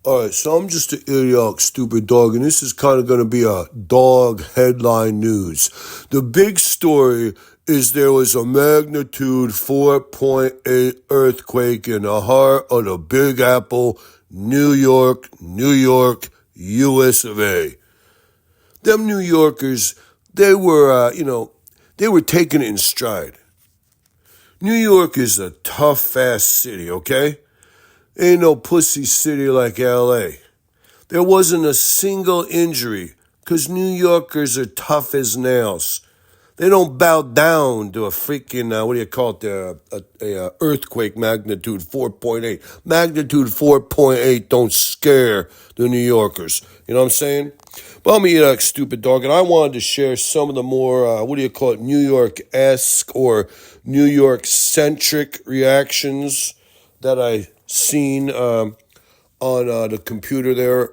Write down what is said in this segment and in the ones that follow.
All right, so I'm just an idiotic, stupid dog, and this is kind of going to be a dog headline news. The big story is there was a magnitude 4.8 earthquake in the heart of the Big Apple, New York, US of A. Them New Yorkers, they were taking it in stride. New York is a tough, fast city, okay? Ain't no pussy city like L.A. There wasn't a single injury because New Yorkers are tough as nails. They don't bow down to a freaking, earthquake magnitude 4.8. Magnitude 4.8 don't scare the New Yorkers. You know what I'm saying? But I'm a stupid dog, and I wanted to share some of the more, New York-esque or New York-centric reactions that I seen on the computer there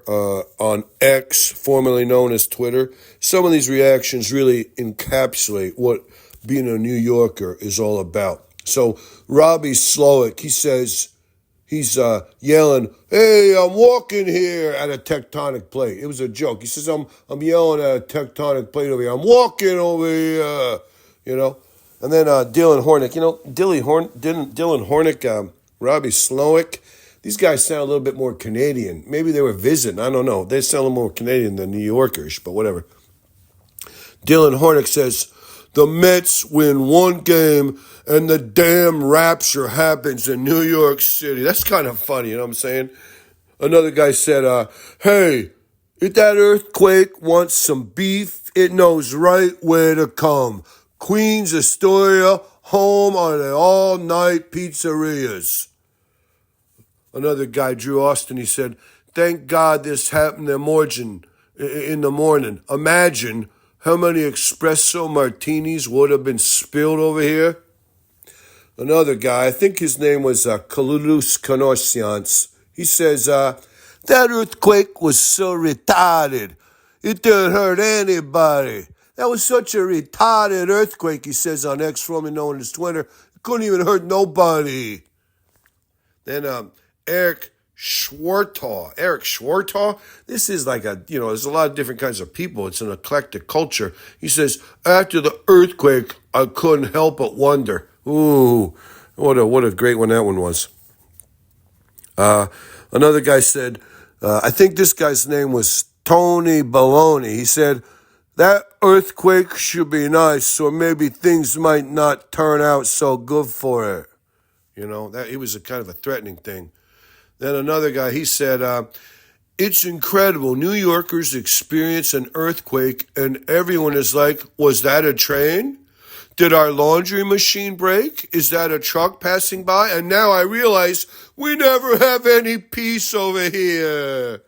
on X, formerly known as Twitter. Some of these reactions really encapsulate what being a New Yorker is all about. So Robbie Slowick, he says he's yelling, "Hey, I'm walking here," at a tectonic plate. It was a joke. He says, I'm yelling at a tectonic plate over here. I'm walking over here, And then Dylan Hornick, Dylan Hornick, Robbie Slowick, these guys sound a little bit more Canadian. Maybe they were visiting. I don't know. They sound a little more Canadian than New Yorkers, but whatever. Dylan Hornick says, the Mets win one game and the damn rapture happens in New York City. That's kind of funny, you know what I'm saying? Another guy said, hey, if that earthquake wants some beef, it knows right where to come. Queens Astoria, home on the all-night pizzerias. Another guy, Drew Austin, he said, thank God this happened in the morning. Imagine how many espresso martinis would have been spilled over here. Another guy, I think his name was Kalulus Kanosians, he says, that earthquake was so retarded. It didn't hurt anybody. That was such a retarded earthquake, he says on X, formerly known as Twitter. It couldn't even hurt nobody. Then Eric Schwartaw. This is like there's a lot of different kinds of people. It's an eclectic culture. He says, after the earthquake, I couldn't help but wonder. Ooh, what a great one that one was. Another guy said, I think this guy's name was Tony Baloney. He said, that earthquake should be nice, so maybe things might not turn out so good for it. That it was a kind of a threatening thing. Then another guy, he said, it's incredible. New Yorkers experience an earthquake and everyone is like, was that a train? Did our laundry machine break? Is that a truck passing by? And now I realize we never have any peace over here.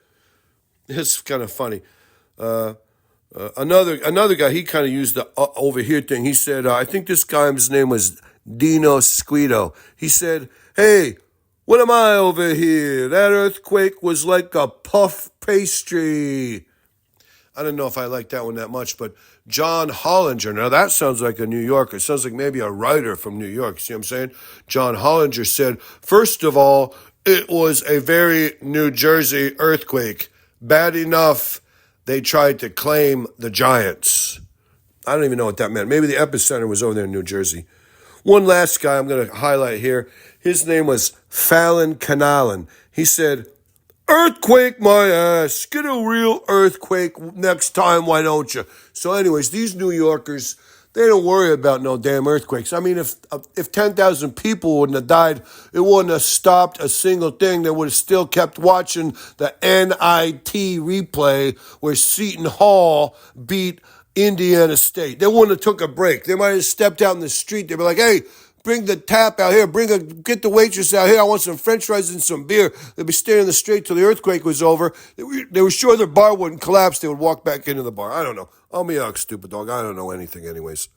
It's kind of funny. Another guy, he kind of used the over here thing. He said, I think this guy's name was Dino Squito. He said, hey, what am I over here? That earthquake was like a puff pastry. I don't know if I like that one that much, but John Hollinger, now that sounds like a New Yorker. It sounds like maybe a writer from New York. See what I'm saying? John Hollinger said, first of all, it was a very New Jersey earthquake. Bad enough they tried to claim the Giants. I don't even know what that meant. Maybe the epicenter was over there in New Jersey. One last guy I'm going to highlight here. His name was Fallon Canalan. He said, earthquake my ass. Get a real earthquake next time, why don't you? So anyways, these New Yorkers, they don't worry about no damn earthquakes. I mean, if 10,000 people wouldn't have died, it wouldn't have stopped a single thing. They would have still kept watching the NIT replay where Seton Hall beat Indiana State. They wouldn't have took a break. They might have stepped out in the street. They'd be like, hey, bring the tap out here. Get the waitress out here. I want some french fries and some beer. They'd be staring in the street till the earthquake was over. They were sure their bar wouldn't collapse. They would walk back into the bar. I don't know. I'm a stupid dog. I don't know anything anyways.